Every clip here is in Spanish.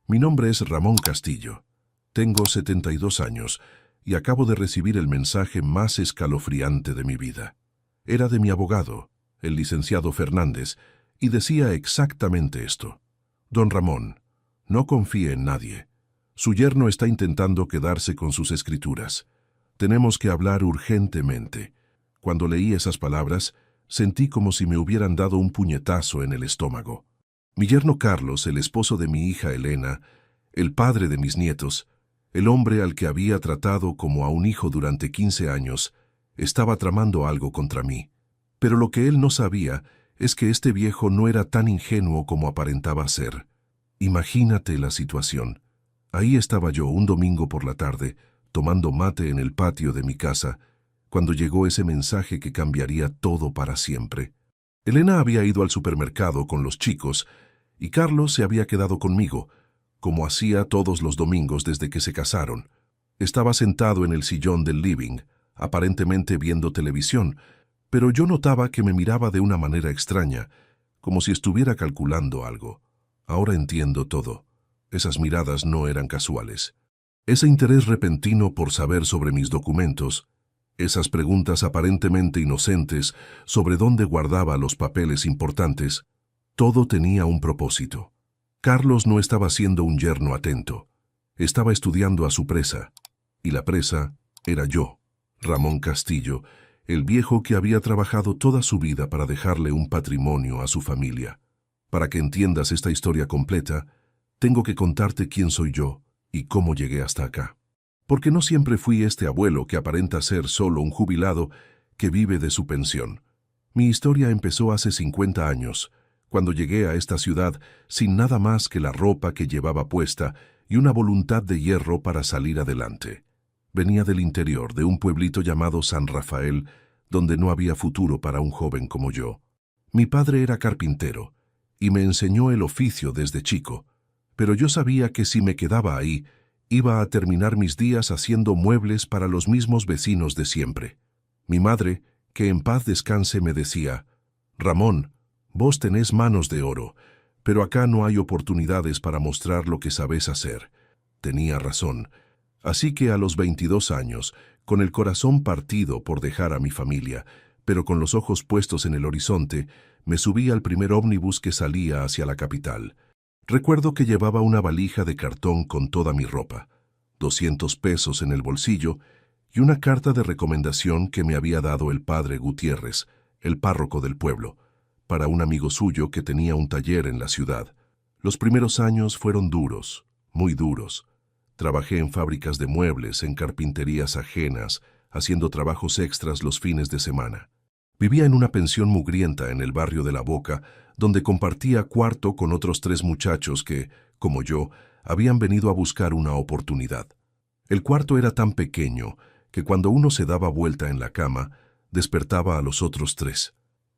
Mi nombre es Ramón Castillo. Tengo 72 años y acabo de recibir el mensaje más escalofriante de mi vida. Era de mi abogado, el licenciado Fernández, y decía exactamente esto. Don Ramón, no confíe en nadie. Su yerno está intentando quedarse con sus escrituras. Tenemos que hablar urgentemente. Cuando leí esas palabras, sentí como si me hubieran dado un puñetazo en el estómago. Mi yerno Carlos, el esposo de mi hija Elena, el padre de mis nietos, el hombre al que había tratado como a un hijo durante 15 años, estaba tramando algo contra mí. Pero lo que él no sabía es que este viejo no era tan ingenuo como aparentaba ser. Imagínate la situación. Ahí estaba yo un domingo por la tarde, tomando mate en el patio de mi casa, cuando llegó ese mensaje que cambiaría todo para siempre. Elena había ido al supermercado con los chicos y Carlos se había quedado conmigo, como hacía todos los domingos desde que se casaron. Estaba sentado en el sillón del living, aparentemente viendo televisión, pero yo notaba que me miraba de una manera extraña, como si estuviera calculando algo. Ahora entiendo todo. Esas miradas no eran casuales. Ese interés repentino por saber sobre mis documentos, esas preguntas aparentemente inocentes sobre dónde guardaba los papeles importantes, todo tenía un propósito. Carlos no estaba siendo un yerno atento. Estaba estudiando a su presa. Y la presa era yo, Ramón Castillo, el viejo que había trabajado toda su vida para dejarle un patrimonio a su familia. Para que entiendas esta historia completa, tengo que contarte quién soy yo y cómo llegué hasta acá. Porque no siempre fui este abuelo que aparenta ser solo un jubilado que vive de su pensión. Mi historia empezó hace 50 años, cuando llegué a esta ciudad sin nada más que la ropa que llevaba puesta y una voluntad de hierro para salir adelante. Venía del interior, de un pueblito llamado San Rafael, donde no había futuro para un joven como yo. Mi padre era carpintero y me enseñó el oficio desde chico, pero yo sabía que si me quedaba ahí, iba a terminar mis días haciendo muebles para los mismos vecinos de siempre. Mi madre, que en paz descanse, me decía, «Ramón, vos tenés manos de oro, pero acá no hay oportunidades para mostrar lo que sabés hacer». Tenía razón. Así que a los 22 años, con el corazón partido por dejar a mi familia, pero con los ojos puestos en el horizonte, me subí al primer ómnibus que salía hacia la capital. Recuerdo que llevaba una valija de cartón con toda mi ropa, 200 pesos en el bolsillo y una carta de recomendación que me había dado el padre Gutiérrez, el párroco del pueblo, para un amigo suyo que tenía un taller en la ciudad. Los primeros años fueron duros, muy duros. Trabajé en fábricas de muebles, en carpinterías ajenas, haciendo trabajos extras los fines de semana. Vivía en una pensión mugrienta en el barrio de La Boca, donde compartía cuarto con otros 3 muchachos que, como yo, habían venido a buscar una oportunidad. El cuarto era tan pequeño que cuando uno se daba vuelta en la cama, despertaba a los otros 3.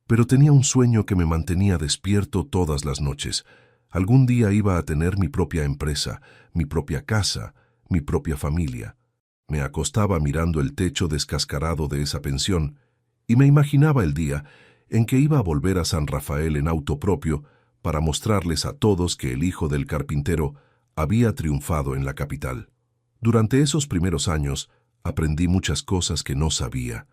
Pero tenía un sueño que me mantenía despierto todas las noches. Algún día iba a tener mi propia empresa, mi propia casa, mi propia familia. Me acostaba mirando el techo descascarado de esa pensión y me imaginaba el día en que iba a volver a San Rafael en auto propio para mostrarles a todos que el hijo del carpintero había triunfado en la capital. Durante esos primeros años aprendí muchas cosas que no sabía.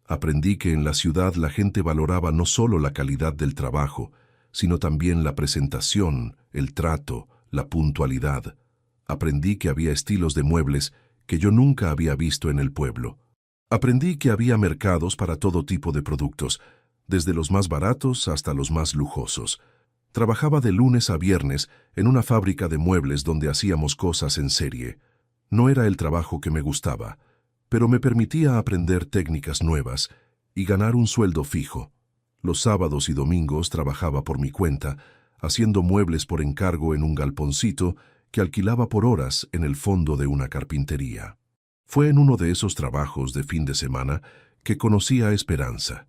Aprendí que en la ciudad la gente valoraba no solo la calidad del trabajo, sino también la presentación, el trato, la puntualidad. Aprendí que había estilos de muebles que yo nunca había visto en el pueblo. Aprendí que había mercados para todo tipo de productos, desde los más baratos hasta los más lujosos. Trabajaba de lunes a viernes en una fábrica de muebles donde hacíamos cosas en serie. No era el trabajo que me gustaba, pero me permitía aprender técnicas nuevas y ganar un sueldo fijo. Los sábados y domingos trabajaba por mi cuenta, haciendo muebles por encargo en un galponcito que alquilaba por horas en el fondo de una carpintería. Fue en uno de esos trabajos de fin de semana que conocí a Esperanza.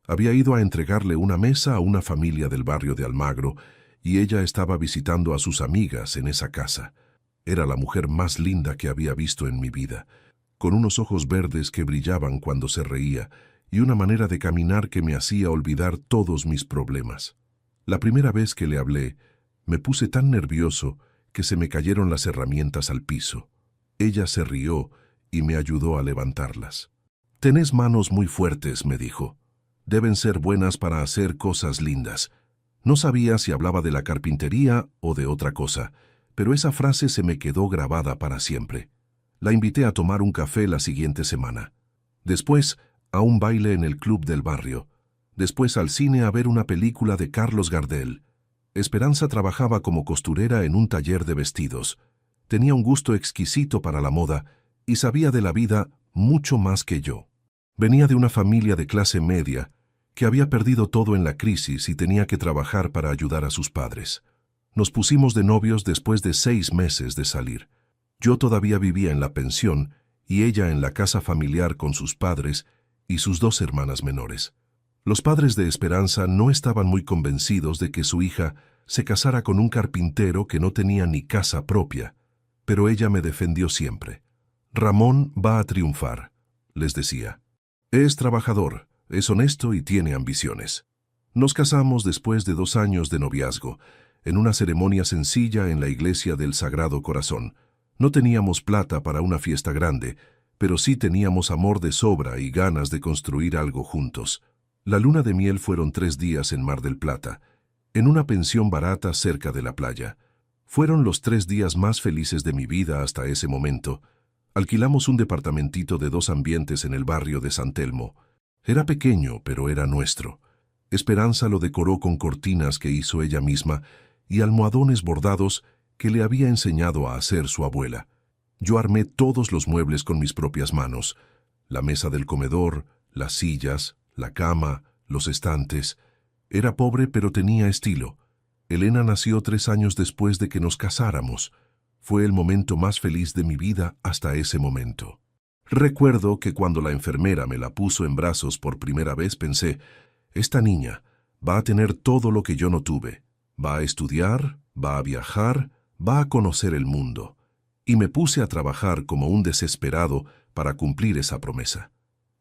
Había ido a entregarle una mesa a una familia del barrio de Almagro y ella estaba visitando a sus amigas en esa casa. Era la mujer más linda que había visto en mi vida, con unos ojos verdes que brillaban cuando se reía y una manera de caminar que me hacía olvidar todos mis problemas. La primera vez que le hablé, me puse tan nervioso que se me cayeron las herramientas al piso. Ella se rió y me ayudó a levantarlas. «Tenés manos muy fuertes», me dijo. «Deben ser buenas para hacer cosas lindas». No sabía si hablaba de la carpintería o de otra cosa, pero esa frase se me quedó grabada para siempre. La invité a tomar un café la siguiente semana. Después, a un baile en el club del barrio. Después al cine a ver una película de Carlos Gardel. Esperanza trabajaba como costurera en un taller de vestidos. Tenía un gusto exquisito para la moda y sabía de la vida mucho más que yo. Venía de una familia de clase media que había perdido todo en la crisis y tenía que trabajar para ayudar a sus padres. Nos pusimos de novios después de 6 meses de salir. Yo todavía vivía en la pensión y ella en la casa familiar con sus padres y sus 2 hermanas menores. Los padres de Esperanza no estaban muy convencidos de que su hija se casara con un carpintero que no tenía ni casa propia, pero ella me defendió siempre. «Ramón va a triunfar», les decía. «Es trabajador, es honesto y tiene ambiciones». Nos casamos después de 2 años de noviazgo, en una ceremonia sencilla en la iglesia del Sagrado Corazón. No teníamos plata para una fiesta grande, pero sí teníamos amor de sobra y ganas de construir algo juntos. La luna de miel fueron 3 días en Mar del Plata, en una pensión barata cerca de la playa. Fueron los 3 días más felices de mi vida hasta ese momento. Alquilamos un departamentito de 2 ambientes en el barrio de San Telmo. Era pequeño, pero era nuestro. Esperanza lo decoró con cortinas que hizo ella misma y almohadones bordados que le había enseñado a hacer su abuela. Yo armé todos los muebles con mis propias manos: la mesa del comedor, las sillas, la cama, los estantes. Era pobre, pero tenía estilo. Elena nació 3 años después de que nos casáramos. Fue el momento más feliz de mi vida hasta ese momento. Recuerdo que cuando la enfermera me la puso en brazos por primera vez pensé: esta niña va a tener todo lo que yo no tuve. Va a estudiar, va a viajar, va a conocer el mundo. Y me puse a trabajar como un desesperado para cumplir esa promesa.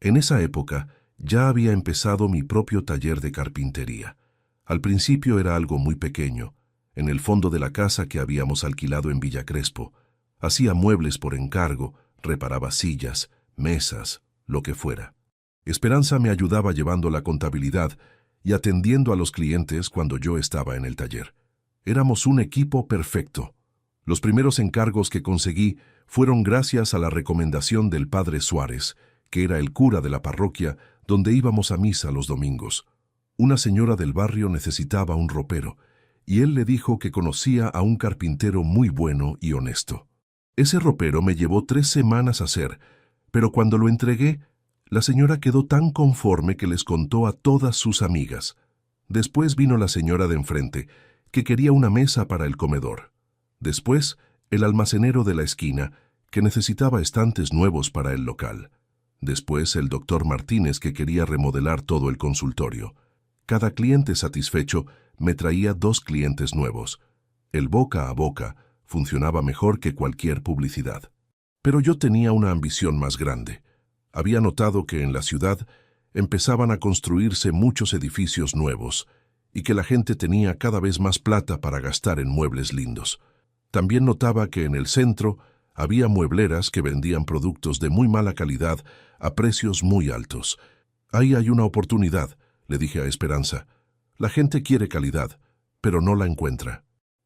En esa época ya había empezado mi propio taller de carpintería. Al principio era algo muy pequeño, en el fondo de la casa que habíamos alquilado en Villa Crespo. Hacía muebles por encargo, reparaba sillas, mesas, lo que fuera. Esperanza me ayudaba llevando la contabilidad y atendiendo a los clientes cuando yo estaba en el taller. Éramos un equipo perfecto. Los primeros encargos que conseguí fueron gracias a la recomendación del padre Suárez, que era el cura de la parroquia donde íbamos a misa los domingos. Una señora del barrio necesitaba un ropero, y él le dijo que conocía a un carpintero muy bueno y honesto. Ese ropero me llevó 3 semanas hacer, pero cuando lo entregué, la señora quedó tan conforme que les contó a todas sus amigas. Después vino la señora de enfrente, que quería una mesa para el comedor. Después, el almacenero de la esquina, que necesitaba estantes nuevos para el local. Después, el doctor Martínez, que quería remodelar todo el consultorio. Cada cliente satisfecho me traía 2 clientes nuevos. El boca a boca funcionaba mejor que cualquier publicidad. Pero yo tenía una ambición más grande. Había notado que en la ciudad empezaban a construirse muchos edificios nuevos y que la gente tenía cada vez más plata para gastar en muebles lindos. También notaba que en el centro había muebleras que vendían productos de muy mala calidad a precios muy altos. «Ahí hay una oportunidad», le dije a Esperanza. «La gente quiere calidad, pero no la encuentra».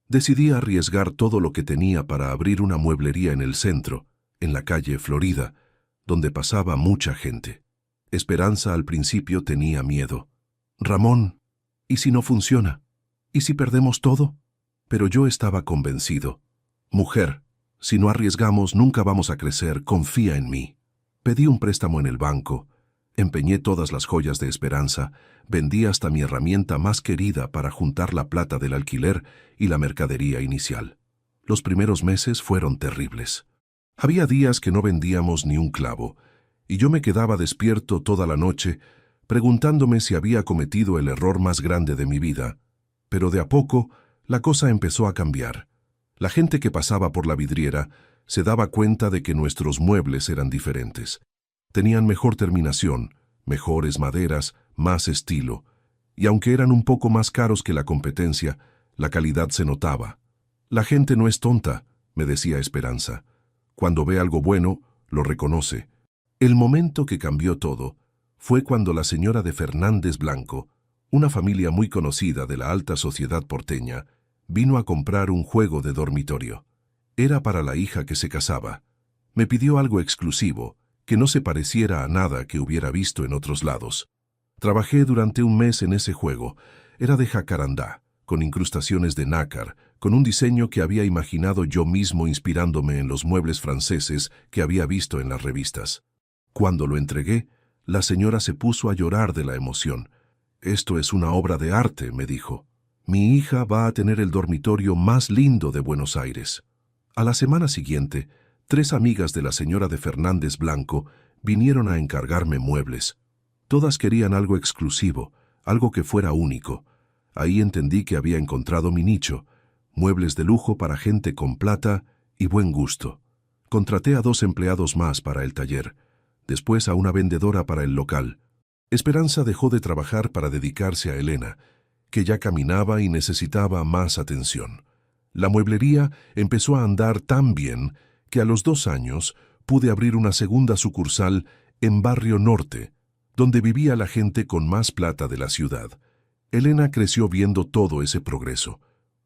Decidí arriesgar todo lo que tenía para abrir una mueblería en el centro, en la calle Florida, donde pasaba mucha gente. Esperanza al principio tenía miedo. «Ramón, ¿y si no funciona? ¿Y si perdemos todo?» Pero yo estaba convencido. «Mujer, si no arriesgamos nunca vamos a crecer, confía en mí». Pedí un préstamo en el banco, empeñé todas las joyas de Esperanza, vendí hasta mi herramienta más querida para juntar la plata del alquiler y la mercadería inicial. Los primeros meses fueron terribles. Había días que no vendíamos ni un clavo, y yo me quedaba despierto toda la noche, preguntándome si había cometido el error más grande de mi vida. Pero de a poco, la cosa empezó a cambiar. La gente que pasaba por la vidriera se daba cuenta de que nuestros muebles eran diferentes. Tenían mejor terminación, mejores maderas, más estilo, y aunque eran un poco más caros que la competencia, la calidad se notaba. La gente no es tonta, me decía Esperanza. Cuando ve algo bueno, lo reconoce. El momento que cambió todo fue cuando la señora de Fernández Blanco, una familia muy conocida de la alta sociedad porteña, vino a comprar un juego de dormitorio. Era para la hija que se casaba. Me pidió algo exclusivo, que no se pareciera a nada que hubiera visto en otros lados. Trabajé durante un mes en ese juego. Era de jacarandá, con incrustaciones de nácar, con un diseño que había imaginado yo mismo inspirándome en los muebles franceses que había visto en las revistas. Cuando lo entregué, la señora se puso a llorar de la emoción. «Esto es una obra de arte», me dijo. «Mi hija va a tener el dormitorio más lindo de Buenos Aires». A la semana siguiente, 3 amigas de la señora de Fernández Blanco vinieron a encargarme muebles. Todas querían algo exclusivo, algo que fuera único. Ahí entendí que había encontrado mi nicho, muebles de lujo para gente con plata y buen gusto. Contraté a 2 empleados más para el taller, después a una vendedora para el local. Esperanza dejó de trabajar para dedicarse a Elena, que ya caminaba y necesitaba más atención. La mueblería empezó a andar tan bien que a los 2 años pude abrir una segunda sucursal en Barrio Norte, donde vivía la gente con más plata de la ciudad. Elena creció viendo todo ese progreso.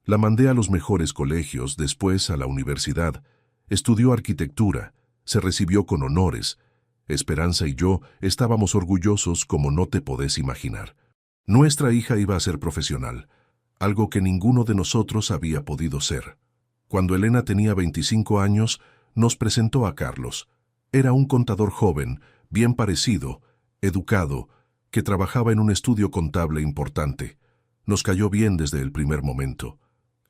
La mandé a los mejores colegios, después a la universidad. Estudió arquitectura, se recibió con honores. Esperanza y yo estábamos orgullosos como no te podés imaginar. Nuestra hija iba a ser profesional, algo que ninguno de nosotros había podido ser. Cuando Elena tenía 25 años, nos presentó a Carlos. Era un contador joven, bien parecido, educado, que trabajaba en un estudio contable importante. Nos cayó bien desde el primer momento.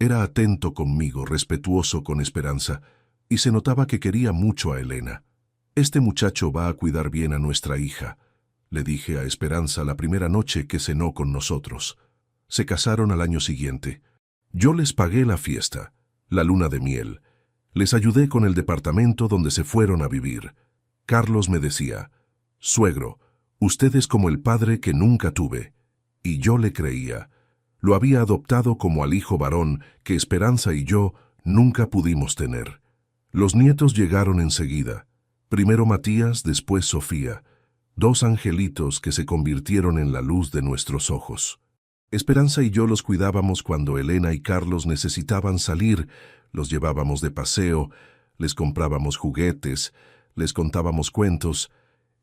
Era atento conmigo, respetuoso con Esperanza, y se notaba que quería mucho a Elena. «Este muchacho va a cuidar bien a nuestra hija», le dije a Esperanza la primera noche que cenó con nosotros. Se casaron al año siguiente. Yo les pagué la fiesta, la luna de miel. Les ayudé con el departamento donde se fueron a vivir. Carlos me decía: «Suegro, usted es como el padre que nunca tuve». Y yo le creía. Lo había adoptado como al hijo varón que Esperanza y yo nunca pudimos tener. Los nietos llegaron enseguida. Primero Matías, después Sofía. 2 angelitos que se convirtieron en la luz de nuestros ojos. Esperanza y yo los cuidábamos cuando Elena y Carlos necesitaban salir. Los llevábamos de paseo, les comprábamos juguetes, les contábamos cuentos.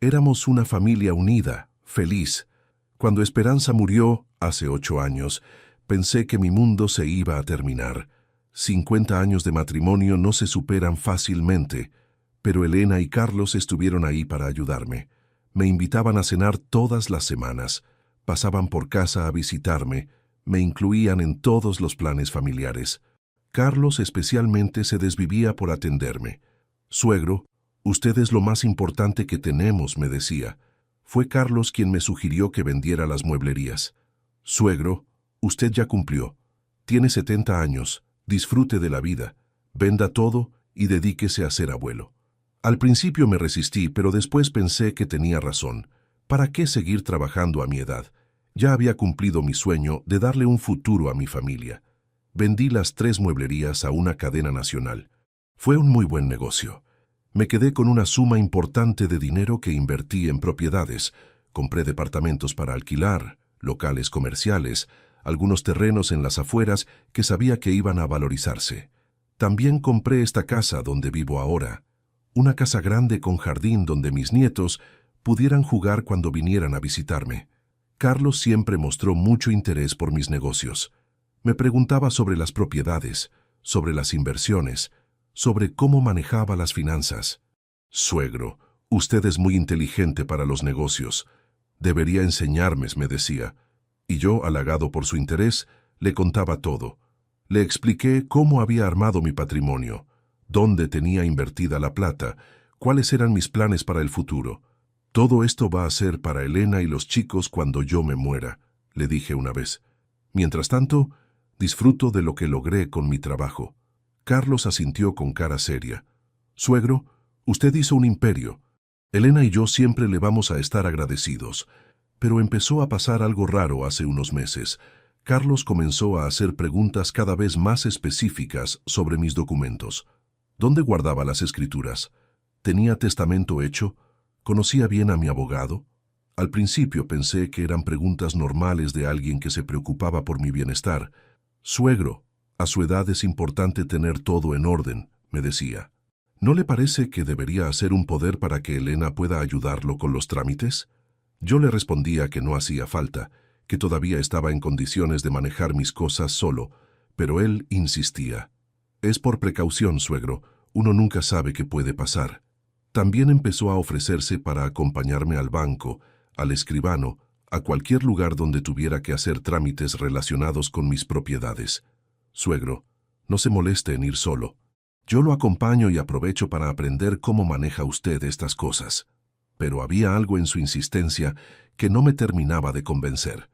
Éramos una familia unida, feliz. Cuando Esperanza murió, hace 8 años, pensé que mi mundo se iba a terminar. 50 años de matrimonio no se superan fácilmente, pero Elena y Carlos estuvieron ahí para ayudarme. Me invitaban a cenar todas las semanas, pasaban por casa a visitarme, me incluían en todos los planes familiares. Carlos especialmente se desvivía por atenderme. «Suegro, usted es lo más importante que tenemos», me decía. Fue Carlos quien me sugirió que vendiera las mueblerías. «Suegro, usted ya cumplió. Tiene 70 años, disfrute de la vida, venda todo y dedíquese a ser abuelo». Al principio me resistí, pero después pensé que tenía razón. ¿Para qué seguir trabajando a mi edad? Ya había cumplido mi sueño de darle un futuro a mi familia. Vendí las 3 mueblerías a una cadena nacional. Fue un muy buen negocio. Me quedé con una suma importante de dinero que invertí en propiedades. Compré departamentos para alquilar, locales comerciales, algunos terrenos en las afueras que sabía que iban a valorizarse. También compré esta casa donde vivo ahora. Una casa grande con jardín donde mis nietos pudieran jugar cuando vinieran a visitarme. Carlos siempre mostró mucho interés por mis negocios. Me preguntaba sobre las propiedades, sobre las inversiones, sobre cómo manejaba las finanzas. «Suegro, usted es muy inteligente para los negocios. Debería enseñarme», me decía. Y yo, halagado por su interés, le contaba todo. Le expliqué cómo había armado mi patrimonio, dónde tenía invertida la plata, cuáles eran mis planes para el futuro. «Todo esto va a ser para Elena y los chicos cuando yo me muera», le dije una vez. «Mientras tanto, disfruto de lo que logré con mi trabajo». Carlos asintió con cara seria. «Suegro, usted hizo un imperio. Elena y yo siempre le vamos a estar agradecidos». Pero empezó a pasar algo raro hace unos meses. Carlos comenzó a hacer preguntas cada vez más específicas sobre mis documentos. ¿Dónde guardaba las escrituras? ¿Tenía testamento hecho? ¿Conocía bien a mi abogado? Al principio pensé que eran preguntas normales de alguien que se preocupaba por mi bienestar. Suegro, a su edad es importante tener todo en orden, me decía. ¿No le parece que debería hacer un poder para que Elena pueda ayudarlo con los trámites? Yo le respondía que no hacía falta, que todavía estaba en condiciones de manejar mis cosas solo, pero él insistía. Es por precaución, suegro, uno nunca sabe qué puede pasar. También empezó a ofrecerse para acompañarme al banco, al escribano, a cualquier lugar donde tuviera que hacer trámites relacionados con mis propiedades. Suegro, no se moleste en ir solo. Yo lo acompaño y aprovecho para aprender cómo maneja usted estas cosas. Pero había algo en su insistencia que no me terminaba de convencer.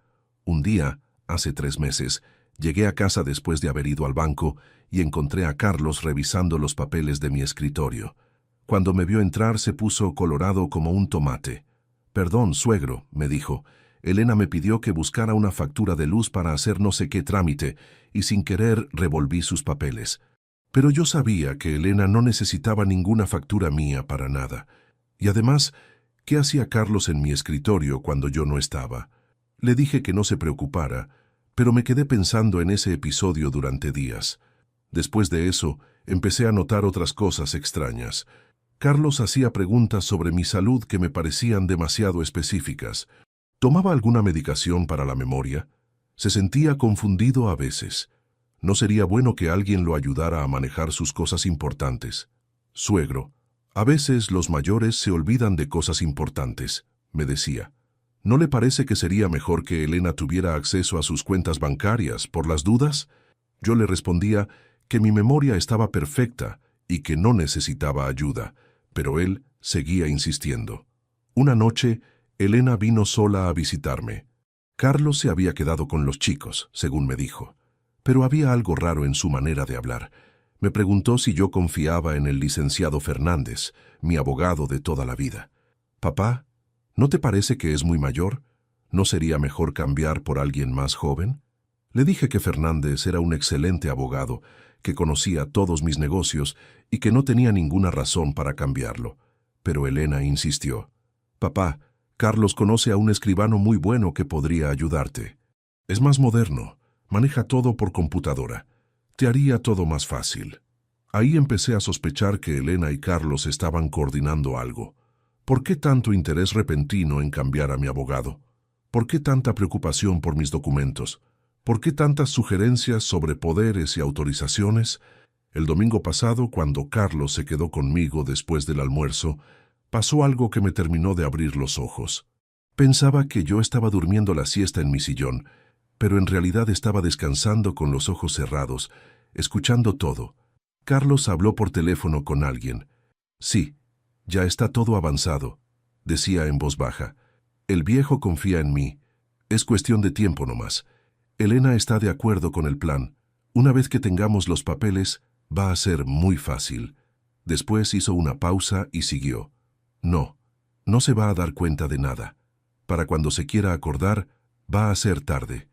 Un día, hace 3 meses, llegué a casa después de haber ido al banco y encontré a Carlos revisando los papeles de mi escritorio. Cuando me vio entrar se puso colorado como un tomate. «Perdón, suegro», me dijo. «Elena me pidió que buscara una factura de luz para hacer no sé qué trámite, y sin querer revolví sus papeles. Pero yo sabía que Elena no necesitaba ninguna factura mía para nada. Y además, ¿qué hacía Carlos en mi escritorio cuando yo no estaba?» Le dije que no se preocupara, pero me quedé pensando en ese episodio durante días. Después de eso, empecé a notar otras cosas extrañas. Carlos hacía preguntas sobre mi salud que me parecían demasiado específicas. ¿Tomaba alguna medicación para la memoria? Se sentía confundido a veces. ¿No sería bueno que alguien lo ayudara a manejar sus cosas importantes? Suegro, a veces los mayores se olvidan de cosas importantes, me decía. ¿No le parece que sería mejor que Elena tuviera acceso a sus cuentas bancarias por las dudas? Yo le respondía que mi memoria estaba perfecta y que no necesitaba ayuda, pero él seguía insistiendo. Una noche, Elena vino sola a visitarme. Carlos se había quedado con los chicos, según me dijo, pero había algo raro en su manera de hablar. Me preguntó si yo confiaba en el licenciado Fernández, mi abogado de toda la vida. «Papá, ¿no te parece que es muy mayor? ¿No sería mejor cambiar por alguien más joven?» Le dije que Fernández era un excelente abogado, que conocía todos mis negocios y que no tenía ninguna razón para cambiarlo. Pero Elena insistió. «Papá, Carlos conoce a un escribano muy bueno que podría ayudarte. Es más moderno, maneja todo por computadora. Te haría todo más fácil». Ahí empecé a sospechar que Elena y Carlos estaban coordinando algo. ¿Por qué tanto interés repentino en cambiar a mi abogado? ¿Por qué tanta preocupación por mis documentos? ¿Por qué tantas sugerencias sobre poderes y autorizaciones? El domingo pasado, cuando Carlos se quedó conmigo después del almuerzo, pasó algo que me terminó de abrir los ojos. Pensaba que yo estaba durmiendo la siesta en mi sillón, pero en realidad estaba descansando con los ojos cerrados, escuchando todo. Carlos habló por teléfono con alguien. «Sí, ya está todo avanzado», decía en voz baja. «El viejo confía en mí. Es cuestión de tiempo nomás. Elena está de acuerdo con el plan. Una vez que tengamos los papeles, va a ser muy fácil». Después hizo una pausa y siguió. «No, no se va a dar cuenta de nada. Para cuando se quiera acordar, va a ser tarde».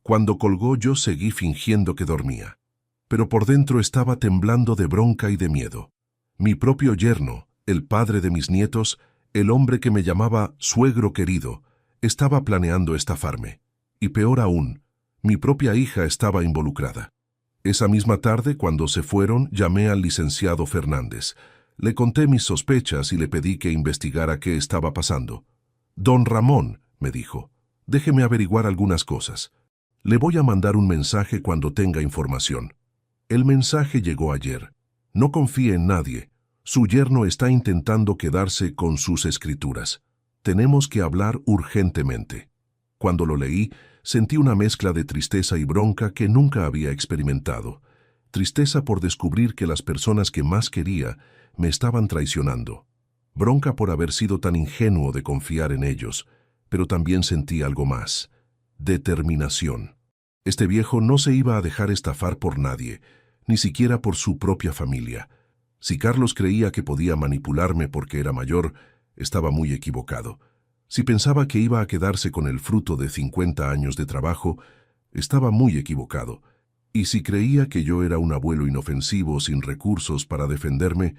Cuando colgó yo seguí fingiendo que dormía. Pero por dentro estaba temblando de bronca y de miedo. Mi propio yerno, el padre de mis nietos, el hombre que me llamaba suegro querido, estaba planeando estafarme. Y peor aún, mi propia hija estaba involucrada. Esa misma tarde, cuando se fueron, llamé al licenciado Fernández. Le conté mis sospechas y le pedí que investigara qué estaba pasando. «Don Ramón», me dijo, «déjeme averiguar algunas cosas. Le voy a mandar un mensaje cuando tenga información». El mensaje llegó ayer. «No confíe en nadie. Su yerno está intentando quedarse con sus escrituras. Tenemos que hablar urgentemente». Cuando lo leí, sentí una mezcla de tristeza y bronca que nunca había experimentado. Tristeza por descubrir que las personas que más quería me estaban traicionando. Bronca por haber sido tan ingenuo de confiar en ellos, pero también sentí algo más. Determinación. Este viejo no se iba a dejar estafar por nadie, ni siquiera por su propia familia. Si Carlos creía que podía manipularme porque era mayor, estaba muy equivocado. Si pensaba que iba a quedarse con el fruto de 50 años de trabajo, Estaba muy equivocado. Y si creía que yo era un abuelo inofensivo sin recursos para defenderme,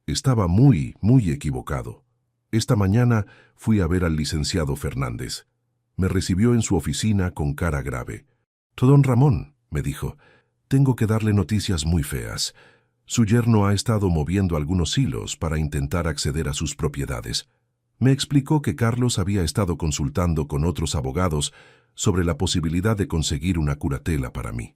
estaba muy, muy equivocado. Esta mañana fui a ver al licenciado Fernández. Me recibió en su oficina con cara grave. «Don Ramón», me dijo, «tengo que darle noticias muy feas. Su yerno ha estado moviendo algunos hilos para intentar acceder a sus propiedades». Me explicó que Carlos había estado consultando con otros abogados sobre la posibilidad de conseguir una curatela para mí.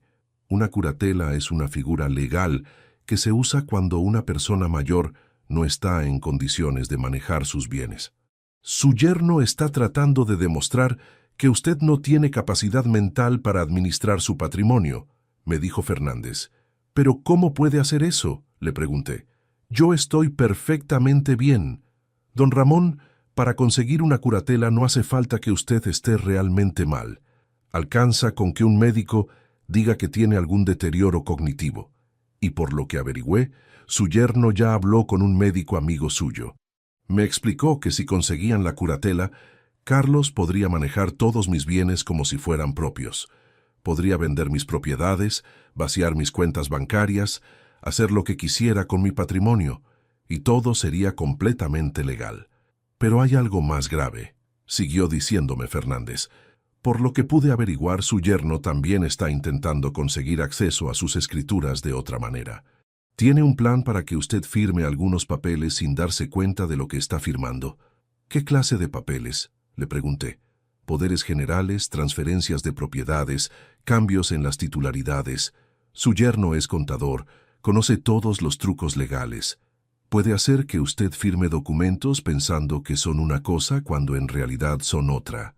Una curatela es una figura legal que se usa cuando una persona mayor no está en condiciones de manejar sus bienes. «Su yerno está tratando de demostrar que usted no tiene capacidad mental para administrar su patrimonio», me dijo Fernández. «¿Pero cómo puede hacer eso?», le pregunté. «Yo estoy perfectamente bien. Don Ramón, para conseguir una curatela no hace falta que usted esté realmente mal. Alcanza con que un médico diga que tiene algún deterioro cognitivo. Y por lo que averigüé, su yerno ya habló con un médico amigo suyo. Me explicó que si conseguían la curatela, Carlos podría manejar todos mis bienes como si fueran propios. Podría vender mis propiedades, vaciar mis cuentas bancarias, hacer lo que quisiera con mi patrimonio, y todo sería completamente legal. «Pero hay algo más grave», siguió diciéndome Fernández. «Por lo que pude averiguar, su yerno también está intentando conseguir acceso a sus escrituras de otra manera. Tiene un plan para que usted firme algunos papeles sin darse cuenta de lo que está firmando». «¿Qué clase de papeles?», le pregunté. «Poderes generales, transferencias de propiedades, cambios en las titularidades. Su yerno es contador, conoce todos los trucos legales. Puede hacer que usted firme documentos pensando que son una cosa cuando en realidad son otra».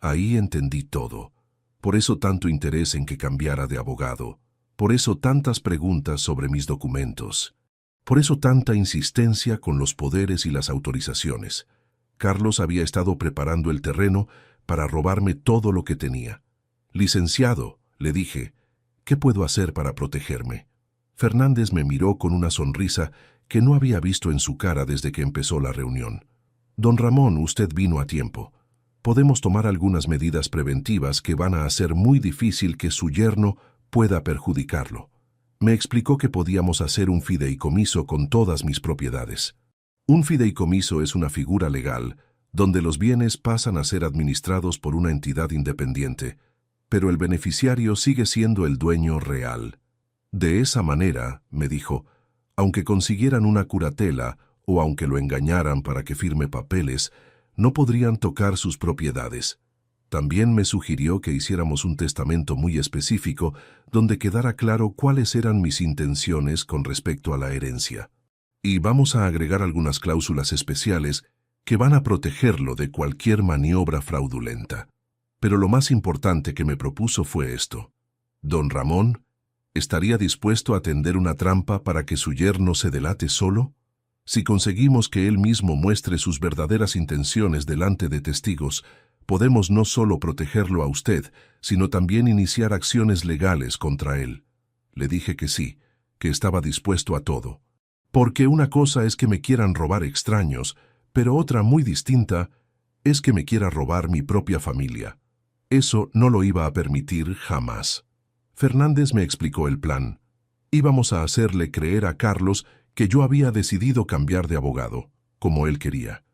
Ahí entendí todo. Por eso tanto interés en que cambiara de abogado. Por eso tantas preguntas sobre mis documentos. Por eso tanta insistencia con los poderes y las autorizaciones. Carlos había estado preparando el terreno para robarme todo lo que tenía. «Licenciado», le dije, «¿qué puedo hacer para protegerme?». Fernández me miró con una sonrisa que no había visto en su cara desde que empezó la reunión. «Don Ramón, usted vino a tiempo. Podemos tomar algunas medidas preventivas que van a hacer muy difícil que su yerno pueda perjudicarlo». Me explicó que podíamos hacer un fideicomiso con todas mis propiedades. Un fideicomiso es una figura legal donde los bienes pasan a ser administrados por una entidad independiente, pero el beneficiario sigue siendo el dueño real. De esa manera, me dijo, aunque consiguieran una curatela o aunque lo engañaran para que firme papeles, no podrían tocar sus propiedades. También me sugirió que hiciéramos un testamento muy específico donde quedara claro cuáles eran mis intenciones con respecto a la herencia. Y vamos a agregar algunas cláusulas especiales que van a protegerlo de cualquier maniobra fraudulenta. Pero lo más importante que me propuso fue esto. «Don Ramón, ¿estaría dispuesto a tender una trampa para que su yerno se delate solo? Si conseguimos que él mismo muestre sus verdaderas intenciones delante de testigos, podemos no solo protegerlo a usted, sino también iniciar acciones legales contra él». Le dije que sí, que estaba dispuesto a todo. Porque una cosa es que me quieran robar extraños, pero otra muy distinta es que me quiera robar mi propia familia. Eso no lo iba a permitir jamás. Fernández me explicó el plan. Íbamos a hacerle creer a Carlos que yo había decidido cambiar de abogado, como él quería.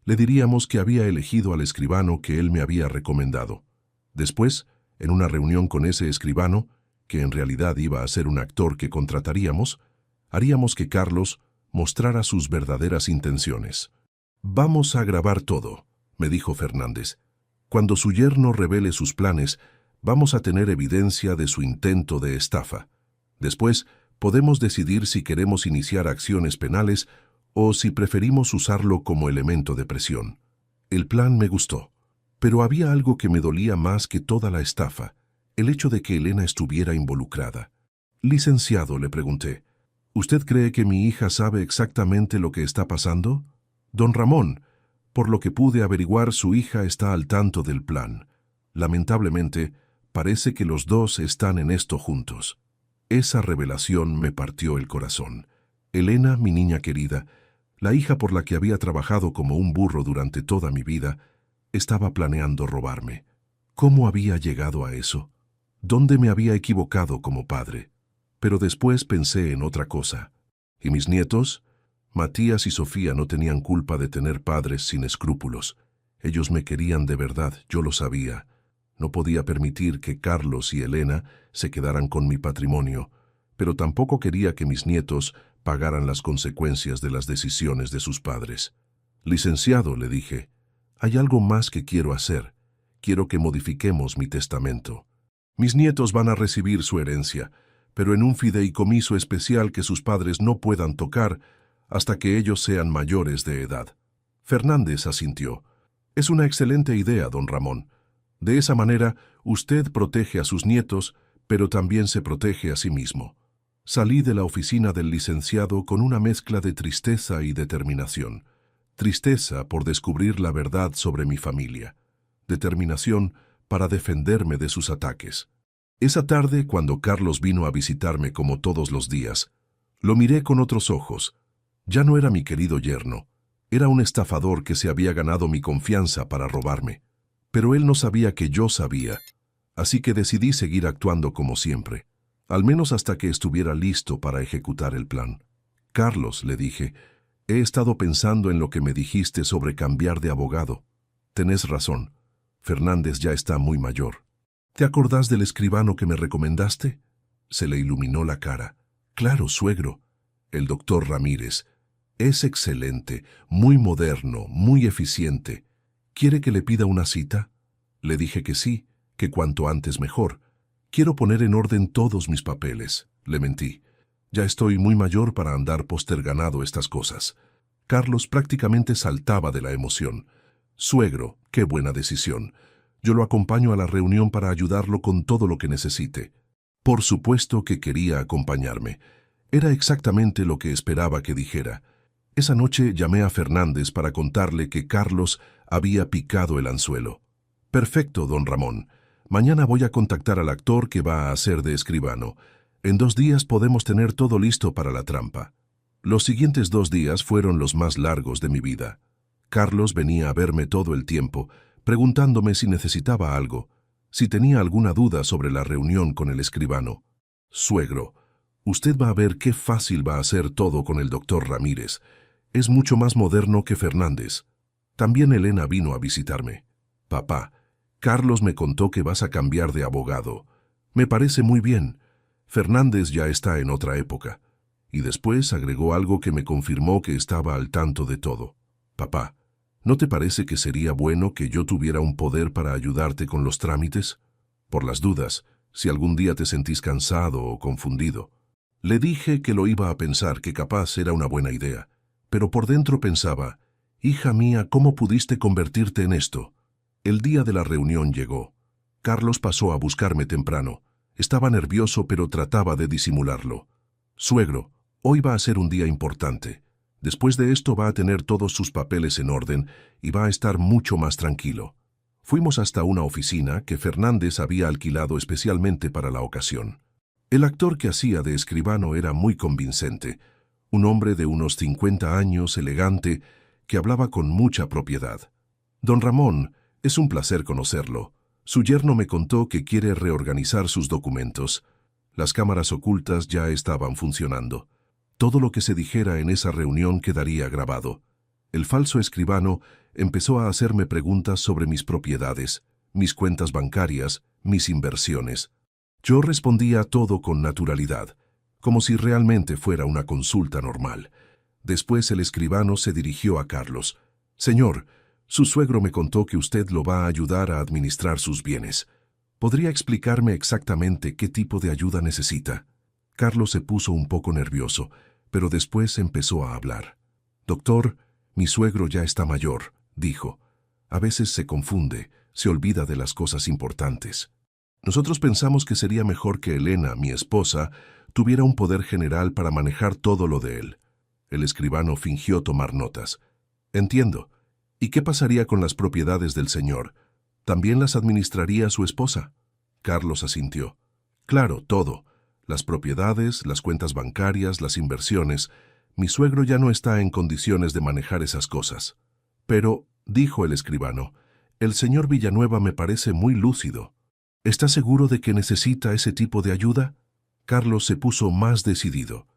Le diríamos que había elegido al escribano que él me había recomendado. Después, en una reunión con ese escribano, que en realidad iba a ser un actor que contrataríamos, haríamos que Carlos mostrara sus verdaderas intenciones. «Vamos a grabar todo», me dijo Fernández. «Cuando su yerno revele sus planes, vamos a tener evidencia de su intento de estafa. Después, podemos decidir si queremos iniciar acciones penales o si preferimos usarlo como elemento de presión». El plan me gustó, pero había algo que me dolía más que toda la estafa, el hecho de que Elena estuviera involucrada. «Licenciado», le pregunté, «¿usted cree que mi hija sabe exactamente lo que está pasando?» «Don Ramón, por lo que pude averiguar, su hija está al tanto del plan. Lamentablemente, parece que los dos están en esto juntos». Esa revelación me partió el corazón. Elena, mi niña querida, la hija por la que había trabajado como un burro durante toda mi vida, estaba planeando robarme. ¿Cómo había llegado a eso? ¿Dónde me había equivocado como padre? Pero después pensé en otra cosa. ¿Y mis nietos? Matías y Sofía no tenían culpa de tener padres sin escrúpulos. Ellos me querían de verdad, yo lo sabía. No podía permitir que Carlos y Elena se quedaran con mi patrimonio, pero tampoco quería que mis nietos pagaran las consecuencias de las decisiones de sus padres. Licenciado, le dije, hay algo más que quiero hacer. Quiero que modifiquemos mi testamento. Mis nietos van a recibir su herencia, pero en un fideicomiso especial que sus padres no puedan tocar hasta que ellos sean mayores de edad. Fernández asintió. Es una excelente idea, don Ramón. De esa manera, usted protege a sus nietos, pero también se protege a sí mismo. Salí de la oficina del licenciado con una mezcla de tristeza y determinación. Tristeza por descubrir la verdad sobre mi familia. Determinación para defenderme de sus ataques. Esa tarde, cuando Carlos vino a visitarme como todos los días, lo miré con otros ojos. Ya no era mi querido yerno. Era un estafador que se había ganado mi confianza para robarme. Pero él no sabía que yo sabía. Así que decidí seguir actuando como siempre, al menos hasta que estuviera listo para ejecutar el plan. Carlos, le dije, he estado pensando en lo que me dijiste sobre cambiar de abogado. Tenés razón. Fernández ya está muy mayor. ¿Te acordás del escribano que me recomendaste? Se le iluminó la cara. Claro, suegro. El doctor Ramírez. Es excelente, muy moderno, muy eficiente. ¿Quiere que le pida una cita? Le dije que sí, que cuanto antes mejor. Quiero poner en orden todos mis papeles. Le mentí. Ya estoy muy mayor para andar posterganado estas cosas. Carlos prácticamente saltaba de la emoción. Suegro, qué buena decisión. Yo lo acompaño a la reunión para ayudarlo con todo lo que necesite. Por supuesto que quería acompañarme. Era exactamente lo que esperaba que dijera. Esa noche llamé a Fernández para contarle que Carlos había picado el anzuelo. Perfecto, don Ramón. Mañana voy a contactar al actor que va a hacer de escribano. En 2 días podemos tener todo listo para la trampa. Los siguientes 2 días fueron los más largos de mi vida. Carlos venía a verme todo el tiempo, preguntándome si necesitaba algo, si tenía alguna duda sobre la reunión con el escribano. Suegro, usted va a ver qué fácil va a ser todo con el doctor Ramírez. Es mucho más moderno que Fernández. También Elena vino a visitarme. Papá, Carlos me contó que vas a cambiar de abogado. Me parece muy bien. Fernández ya está en otra época. Y después agregó algo que me confirmó que estaba al tanto de todo. Papá, ¿no te parece que sería bueno que yo tuviera un poder para ayudarte con los trámites? Por las dudas, si algún día te sentís cansado o confundido. Le dije que lo iba a pensar, que capaz era una buena idea. Pero por dentro pensaba, hija mía, ¿cómo pudiste convertirte en esto? El día de la reunión llegó. Carlos pasó a buscarme temprano. Estaba nervioso, pero trataba de disimularlo. Suegro, hoy va a ser un día importante. Después de esto va a tener todos sus papeles en orden y va a estar mucho más tranquilo. Fuimos hasta una oficina que Fernández había alquilado especialmente para la ocasión. El actor que hacía de escribano era muy convincente, un hombre de unos 50 años, elegante, que hablaba con mucha propiedad. Don Ramón, es un placer conocerlo. Su yerno me contó que quiere reorganizar sus documentos. Las cámaras ocultas ya estaban funcionando. Todo lo que se dijera en esa reunión quedaría grabado. El falso escribano empezó a hacerme preguntas sobre mis propiedades, mis cuentas bancarias, mis inversiones. Yo respondía todo con naturalidad, como si realmente fuera una consulta normal. Después el escribano se dirigió a Carlos. Señor, su suegro me contó que usted lo va a ayudar a administrar sus bienes. ¿Podría explicarme exactamente qué tipo de ayuda necesita? Carlos se puso un poco nervioso, pero después empezó a hablar. Doctor, mi suegro ya está mayor, dijo. A veces se confunde, se olvida de las cosas importantes. Nosotros pensamos que sería mejor que Elena, mi esposa, tuviera un poder general para manejar todo lo de él. El escribano fingió tomar notas. Entiendo. ¿Y qué pasaría con las propiedades del señor? ¿También las administraría su esposa? Carlos asintió. Claro, todo. Las propiedades, las cuentas bancarias, las inversiones. Mi suegro ya no está en condiciones de manejar esas cosas. Pero, dijo el escribano, el señor Villanueva me parece muy lúcido. ¿Está seguro de que necesita ese tipo de ayuda? Carlos se puso más decidido.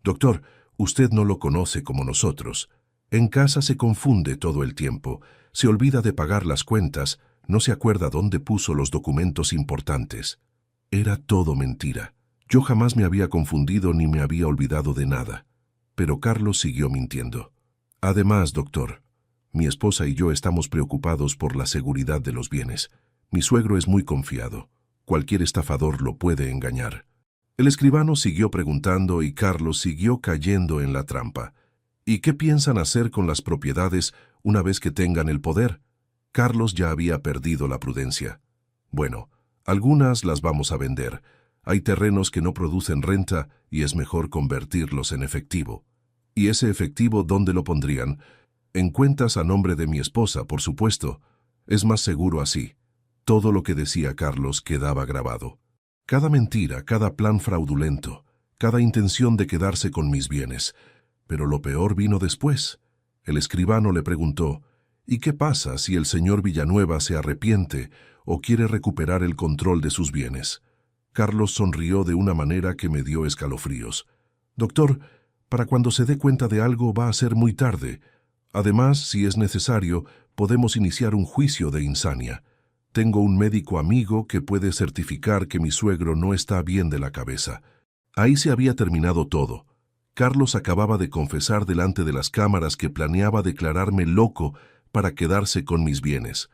Doctor, usted no lo conoce como nosotros. En casa se confunde todo el tiempo, se olvida de pagar las cuentas, no se acuerda dónde puso los documentos importantes. Era todo mentira. Yo jamás me había confundido ni me había olvidado de nada. Pero Carlos siguió mintiendo. Además, doctor, mi esposa y yo estamos preocupados por la seguridad de los bienes. Mi suegro es muy confiado. Cualquier estafador lo puede engañar. El escribano siguió preguntando y Carlos siguió cayendo en la trampa. ¿Y qué piensan hacer con las propiedades una vez que tengan el poder? Carlos ya había perdido la prudencia. Bueno, algunas las vamos a vender. Hay terrenos que no producen renta y es mejor convertirlos en efectivo. ¿Y ese efectivo dónde lo pondrían? En cuentas a nombre de mi esposa, por supuesto. Es más seguro así. Todo lo que decía Carlos quedaba grabado. Cada mentira, cada plan fraudulento, cada intención de quedarse con mis bienes. Pero lo peor vino después. El escribano le preguntó, ¿y qué pasa si el señor Villanueva se arrepiente o quiere recuperar el control de sus bienes? Carlos sonrió de una manera que me dio escalofríos. Doctor, para cuando se dé cuenta de algo va a ser muy tarde. Además, si es necesario, podemos iniciar un juicio de insania. Tengo un médico amigo que puede certificar que mi suegro no está bien de la cabeza. Ahí se había terminado todo. Carlos acababa de confesar delante de las cámaras que planeaba declararme loco para quedarse con mis bienes.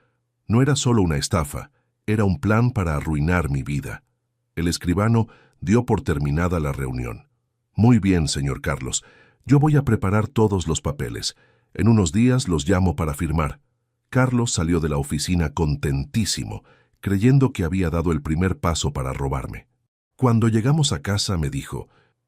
No era solo una estafa, era un plan para arruinar mi vida. El escribano dio por terminada la reunión. Muy bien, señor Carlos, yo voy a preparar todos los papeles. En unos días los llamo para firmar. Carlos salió de la oficina contentísimo, creyendo que había dado el primer paso para robarme. Cuando llegamos a casa me dijo,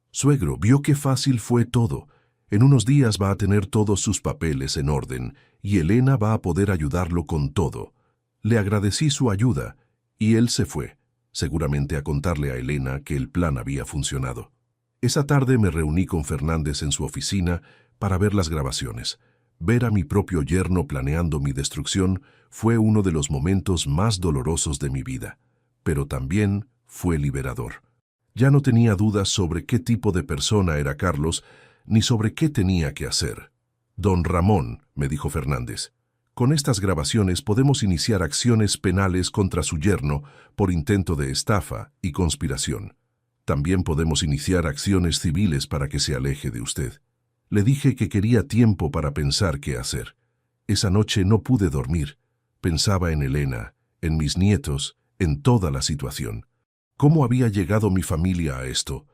«Suegro, ¿vio qué fácil fue todo? En unos días va a tener todos sus papeles en orden y Elena va a poder ayudarlo con todo». Le agradecí su ayuda y él se fue, seguramente a contarle a Elena que el plan había funcionado. Esa tarde me reuní con Fernández en su oficina para ver las grabaciones. Ver a mi propio yerno planeando mi destrucción fue uno de los momentos más dolorosos de mi vida, pero también fue liberador. Ya no tenía dudas sobre qué tipo de persona era Carlos, ni sobre qué tenía que hacer. «Don Ramón», me dijo Fernández, «con estas grabaciones podemos iniciar acciones penales contra su yerno por intento de estafa y conspiración. También podemos iniciar acciones civiles para que se aleje de usted». Le dije que quería tiempo para pensar qué hacer. Esa noche no pude dormir. Pensaba en Elena, en mis nietos, en toda la situación. ¿Cómo había llegado mi familia a esto?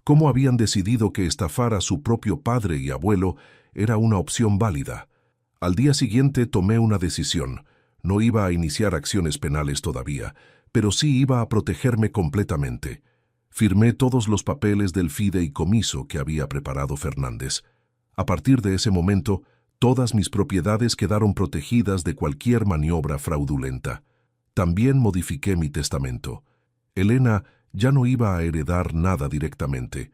¿Cómo habían decidido que estafar a su propio padre y abuelo era una opción válida? Al día siguiente tomé una decisión. No iba a iniciar acciones penales todavía, pero sí iba a protegerme completamente. Firmé todos los papeles del fideicomiso que había preparado Fernández. A partir de ese momento, todas mis propiedades quedaron protegidas de cualquier maniobra fraudulenta. También modifiqué mi testamento. Elena ya no iba a heredar nada directamente.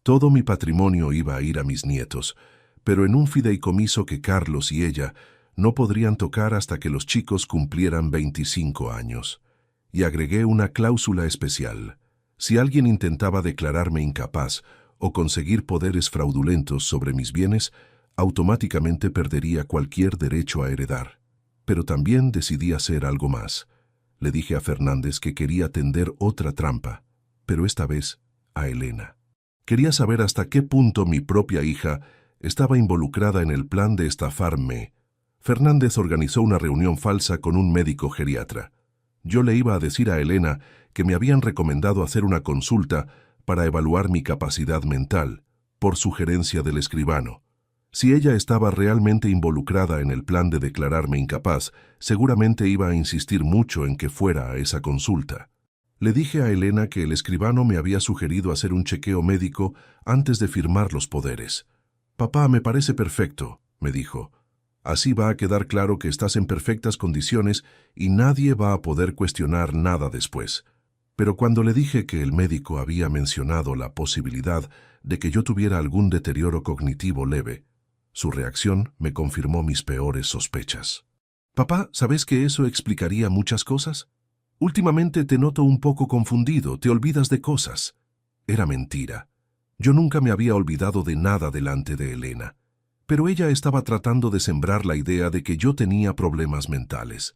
Todo mi patrimonio iba a ir a mis nietos, pero en un fideicomiso que Carlos y ella no podrían tocar hasta que los chicos cumplieran 25 años. Y agregué una cláusula especial. Si alguien intentaba declararme incapaz o conseguir poderes fraudulentos sobre mis bienes, automáticamente perdería cualquier derecho a heredar. Pero también decidí hacer algo más. Le dije a Fernández que quería tender otra trampa, pero esta vez a Elena. Quería saber hasta qué punto mi propia hija estaba involucrada en el plan de estafarme. Fernández organizó una reunión falsa con un médico geriatra. Yo le iba a decir a Elena que me habían recomendado hacer una consulta para evaluar mi capacidad mental, por sugerencia del escribano. Si ella estaba realmente involucrada en el plan de declararme incapaz, seguramente iba a insistir mucho en que fuera a esa consulta. Le dije a Elena que el escribano me había sugerido hacer un chequeo médico antes de firmar los poderes. «Papá, me parece perfecto», me dijo. «Así va a quedar claro que estás en perfectas condiciones y nadie va a poder cuestionar nada después». Pero cuando le dije que el médico había mencionado la posibilidad de que yo tuviera algún deterioro cognitivo leve, su reacción me confirmó mis peores sospechas. «Papá, ¿sabes que eso explicaría muchas cosas? Últimamente te noto un poco confundido, te olvidas de cosas. Era mentira. Yo nunca me había olvidado de nada delante de Elena. Pero ella estaba tratando de sembrar la idea de que yo tenía problemas mentales.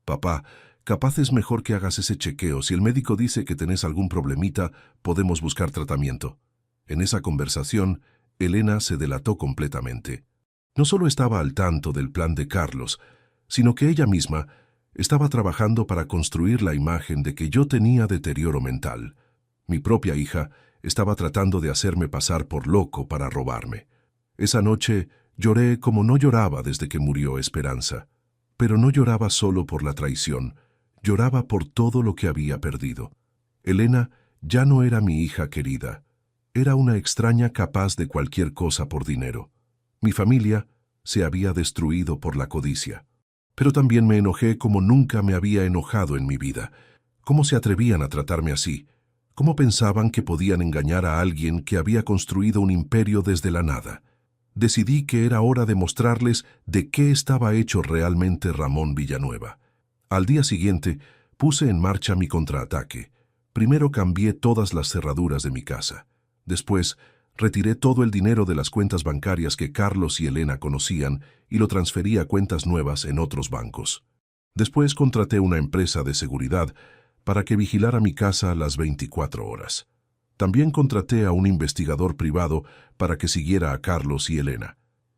Papá, capaz es mejor que hagas ese chequeo. Si el médico dice que tenés algún problemita, podemos buscar tratamiento. En esa conversación, Elena se delató completamente. No solo estaba al tanto del plan de Carlos, sino que ella misma estaba trabajando para construir la imagen de que yo tenía deterioro mental. Mi propia hija estaba tratando de hacerme pasar por loco para robarme. Esa noche lloré como no lloraba desde que murió Esperanza. Pero no lloraba solo por la traición, lloraba por todo lo que había perdido. Elena ya no era mi hija querida. Era una extraña capaz de cualquier cosa por dinero. Mi familia se había destruido por la codicia. Pero también me enojé como nunca me había enojado en mi vida. ¿Cómo se atrevían a tratarme así? ¿Cómo pensaban que podían engañar a alguien que había construido un imperio desde la nada? Decidí que era hora de mostrarles de qué estaba hecho realmente Ramón Villanueva. Al día siguiente, puse en marcha mi contraataque. Primero cambié todas las cerraduras de mi casa. Después, retiré todo el dinero de las cuentas bancarias que Carlos y Elena conocían y lo transferí a cuentas nuevas en otros bancos. Después contraté una empresa de seguridad para que vigilara mi casa las 24 horas. También contraté a un investigador privado para que siguiera a Carlos y Elena.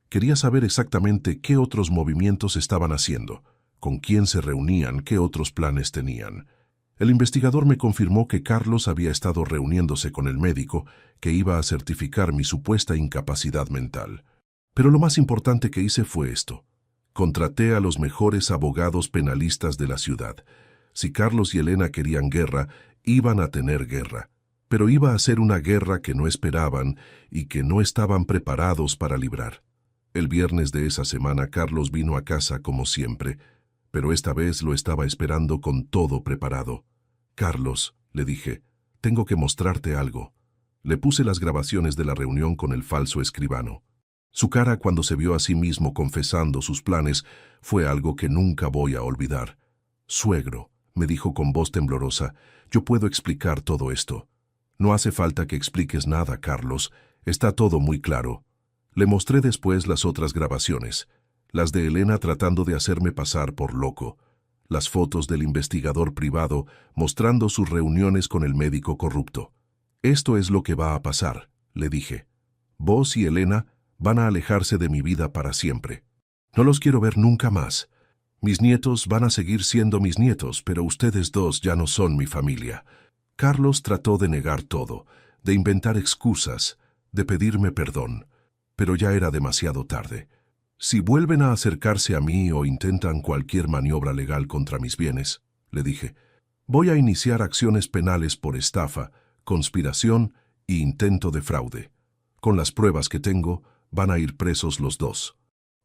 Quería saber exactamente qué otros movimientos estaban haciendo, con quién se reunían, qué otros planes tenían. El investigador me confirmó que Carlos había estado reuniéndose con el médico que iba a certificar mi supuesta incapacidad mental. Pero lo más importante que hice fue esto. Contraté a los mejores abogados penalistas de la ciudad. Si Carlos y Elena querían guerra, iban a tener guerra. Pero iba a ser una guerra que no esperaban y que no estaban preparados para librar. El viernes de esa semana Carlos vino a casa como siempre, pero esta vez lo estaba esperando con todo preparado. «Carlos», le dije, «tengo que mostrarte algo». Le puse las grabaciones de la reunión con el falso escribano. Su cara cuando se vio a sí mismo confesando sus planes fue algo que nunca voy a olvidar. «Suegro», me dijo con voz temblorosa, «yo puedo explicar todo esto». «No hace falta que expliques nada, Carlos. Está todo muy claro». Le mostré después las otras grabaciones, las de Elena tratando de hacerme pasar por loco, las fotos del investigador privado mostrando sus reuniones con el médico corrupto. «Esto es lo que va a pasar», le dije. «Vos y Elena van a alejarse de mi vida para siempre. No los quiero ver nunca más. Mis nietos van a seguir siendo mis nietos, pero ustedes dos ya no son mi familia». Carlos trató de negar todo, de inventar excusas, de pedirme perdón, pero ya era demasiado tarde. «Si vuelven a acercarse a mí o intentan cualquier maniobra legal contra mis bienes», le dije, «voy a iniciar acciones penales por estafa, conspiración e intento de fraude. Con las pruebas que tengo, van a ir presos los dos».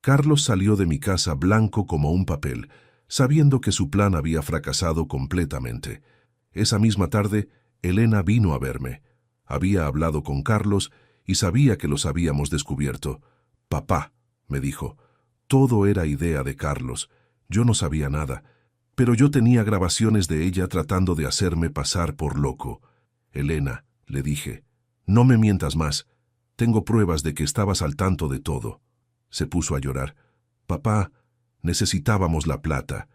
Carlos salió de mi casa blanco como un papel, sabiendo que su plan había fracasado completamente. Esa misma tarde, Elena vino a verme. Había hablado con Carlos y sabía que los habíamos descubierto. «Papá», me dijo, «todo era idea de Carlos. Yo no sabía nada, pero yo tenía grabaciones de ella tratando de hacerme pasar por loco». «Elena», le dije, «no me mientas más. Tengo pruebas de que estabas al tanto de todo». Se puso a llorar. «Papá, necesitábamos la plata.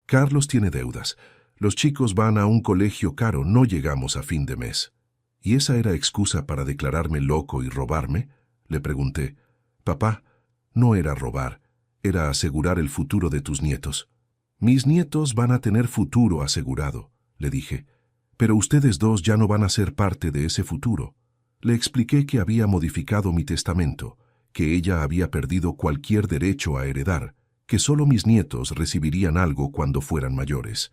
Carlos tiene deudas. Los chicos van a un colegio caro, no llegamos a fin de mes». «¿Y esa era excusa para declararme loco y robarme?», le pregunté. «Papá, no era robar, era asegurar el futuro de tus nietos». «Mis nietos van a tener futuro asegurado», le dije. «Pero ustedes dos ya no van a ser parte de ese futuro». Le expliqué que había modificado mi testamento, que ella había perdido cualquier derecho a heredar, que solo mis nietos recibirían algo cuando fueran mayores.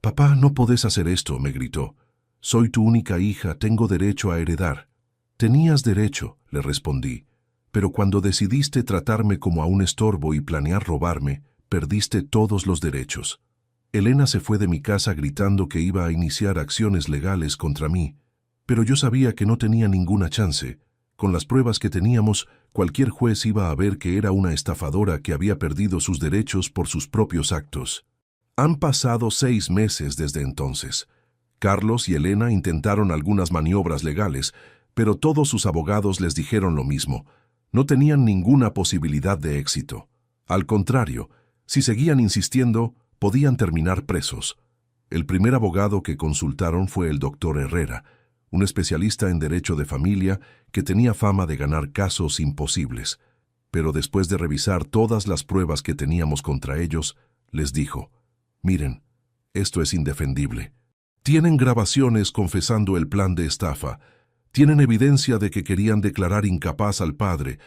«Papá, no podés hacer esto», me gritó. «Soy tu única hija, tengo derecho a heredar». «Tenías derecho», le respondí, «pero cuando decidiste tratarme como a un estorbo y planear robarme, perdiste todos los derechos». Elena se fue de mi casa gritando que iba a iniciar acciones legales contra mí, pero yo sabía que no tenía ninguna chance. Con las pruebas que teníamos, cualquier juez iba a ver que era una estafadora que había perdido sus derechos por sus propios actos. Han pasado 6 meses desde entonces. Carlos y Elena intentaron algunas maniobras legales, pero todos sus abogados les dijeron lo mismo. No tenían ninguna posibilidad de éxito. Al contrario, si seguían insistiendo, podían terminar presos. El primer abogado que consultaron fue el doctor Herrera, un especialista en derecho de familia que tenía fama de ganar casos imposibles. Pero después de revisar todas las pruebas que teníamos contra ellos, les dijo: «Miren, esto es indefendible. Tienen grabaciones confesando el plan de estafa, tienen evidencia de que querían declarar incapaz al padre,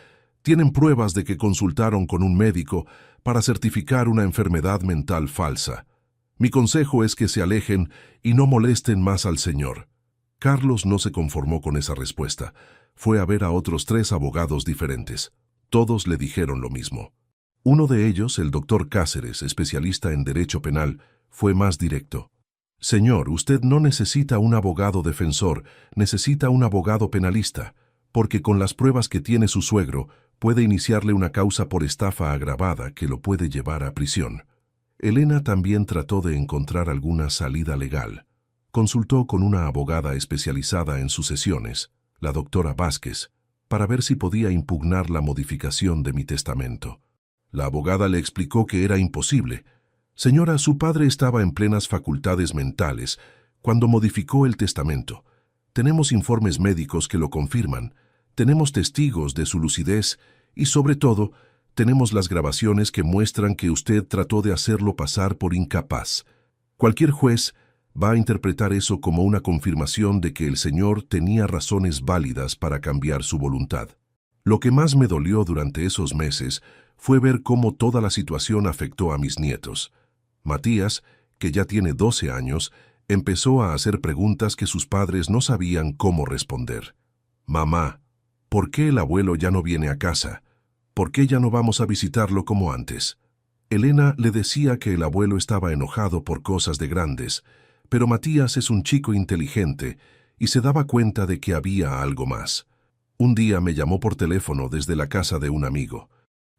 tienen pruebas de que consultaron con un médico para certificar una enfermedad mental falsa. Mi consejo es que se alejen y no molesten más al señor». Carlos no se conformó con esa respuesta. Fue a ver a otros 3 abogados diferentes. Todos le dijeron lo mismo. Uno de ellos, el doctor Cáceres, especialista en derecho penal, fue más directo. «Señor, usted no necesita un abogado defensor, necesita un abogado penalista, porque con las pruebas que tiene su suegro, puede iniciarle una causa por estafa agravada que lo puede llevar a prisión». Elena también trató de encontrar alguna salida legal. Consultó con una abogada especializada en sucesiones, la doctora Vázquez, para ver si podía impugnar la modificación de mi testamento. La abogada le explicó que era imposible. «Señora, su padre estaba en plenas facultades mentales cuando modificó el testamento. Tenemos informes médicos que lo confirman, tenemos testigos de su lucidez y, sobre todo, tenemos las grabaciones que muestran que usted trató de hacerlo pasar por incapaz. Cualquier juez va a interpretar eso como una confirmación de que el señor tenía razones válidas para cambiar su voluntad». Lo que más me dolió durante esos meses fue ver cómo toda la situación afectó a mis nietos. Matías, que ya tiene 12 años, empezó a hacer preguntas que sus padres no sabían cómo responder. «Mamá, ¿por qué el abuelo ya no viene a casa? ¿Por qué ya no vamos a visitarlo como antes?». Elena le decía que el abuelo estaba enojado por cosas de grandes, pero Matías es un chico inteligente y se daba cuenta de que había algo más. Un día me llamó por teléfono desde la casa de un amigo.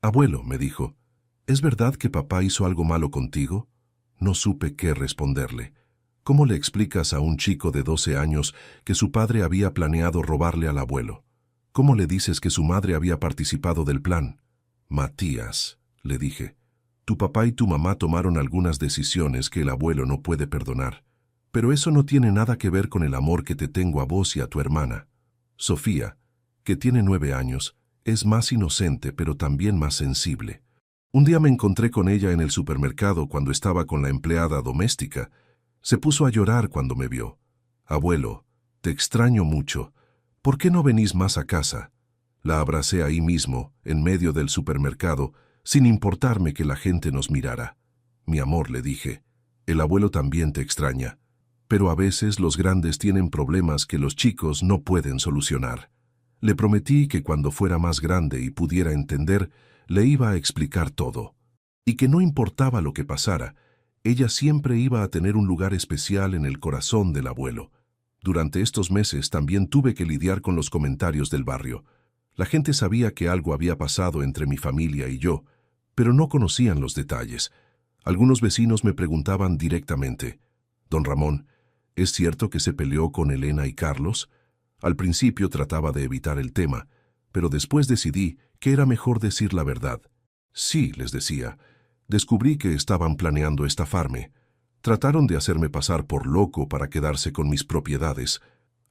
«Abuelo», me dijo, «¿es verdad que papá hizo algo malo contigo?». No supe qué responderle. ¿Cómo le explicas a un chico de 12 años que su padre había planeado robarle al abuelo? ¿Cómo le dices que su madre había participado del plan? «Matías», le dije, «tu papá y tu mamá tomaron algunas decisiones que el abuelo no puede perdonar. Pero eso no tiene nada que ver con el amor que te tengo a vos y a tu hermana. Sofía, que tiene 9 años, es más inocente pero también más sensible. Un día me encontré con ella en el supermercado cuando estaba con la empleada doméstica. Se puso a llorar cuando me vio. «Abuelo, te extraño mucho. ¿Por qué no venís más a casa?». La abracé ahí mismo, en medio del supermercado, sin importarme que la gente nos mirara. «Mi amor», le dije, «el abuelo también te extraña. Pero a veces los grandes tienen problemas que los chicos no pueden solucionar». Le prometí que cuando fuera más grande y pudiera entender, le iba a explicar todo. Y que no importaba lo que pasara, ella siempre iba a tener un lugar especial en el corazón del abuelo. Durante estos meses también tuve que lidiar con los comentarios del barrio. La gente sabía que algo había pasado entre mi familia y yo, pero no conocían los detalles. Algunos vecinos me preguntaban directamente: «Don Ramón, ¿es cierto que se peleó con Elena y Carlos?». Al principio trataba de evitar el tema, pero después decidí que era mejor decir la verdad. «Sí», les decía, «descubrí que estaban planeando estafarme. Trataron de hacerme pasar por loco para quedarse con mis propiedades.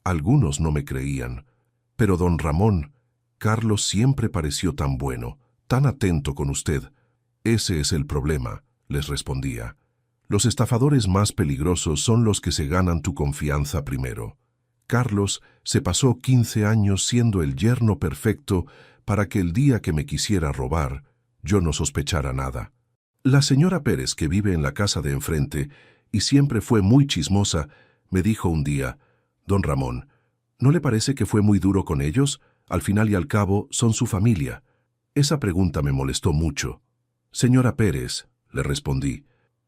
Algunos no me creían. Pero don Ramón, Carlos siempre pareció tan bueno, tan atento con usted». «Ese es el problema», les respondía. «Los estafadores más peligrosos son los que se ganan tu confianza primero». Carlos se pasó 15 años siendo el yerno perfecto para que el día que me quisiera robar, yo no sospechara nada. La señora Pérez, que vive en la casa de enfrente y siempre fue muy chismosa, me dijo un día: «Don Ramón, ¿no le parece que fue muy duro con ellos? Al final y al cabo son su familia». Esa pregunta me molestó mucho. «Señora Pérez», le respondí,